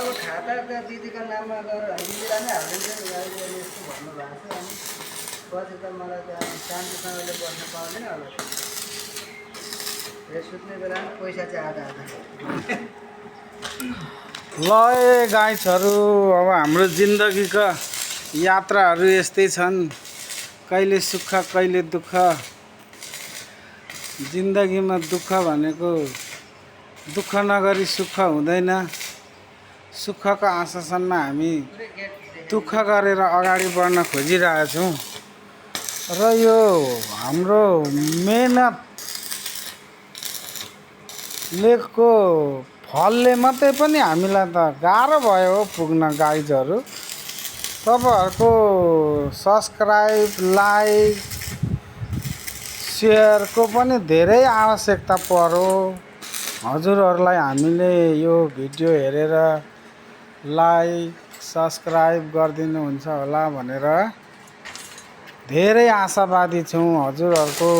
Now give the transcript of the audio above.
अब खाता त दिदीको नाममा गरेर दिदीलाई नै हालिदिन्छ नि अहिले यस्तो भन्नुभएको छ अनि पछि त मलाई त शान्तिसँगले बस्न पाउँदैन होला यो सुत्ने बेलामा पैसा चाहिँ आधा आधा ल गाइसहरू अब हाम्रो जिन्दगीका यात्राहरू यस्तै छन् कहिले सुख कहिले दुःख जिन्दगीमा दुःख भनेको दुःख नगरी सुख हुँदैन सुखको आशासम्म हामी दुःख गरेर अगाडि बढ्न खोजिरहेछौँ र यो हाम्रो मेहनतलेको फलले मात्रै पनि हामीलाई त गाह्रो भयो पुग्न गाइजहरू तपाईहरुको सब्स्क्राइब लाइक सेयरको पनि धेरै आवश्यकता पर्यो हजुरहरूलाई हामीले यो भिडियो हेरेर लाइक सब्स्क्राइब गरिदिनुहुन्छ होला भनेर धेरै आशावादी छौँ हजुरहरूको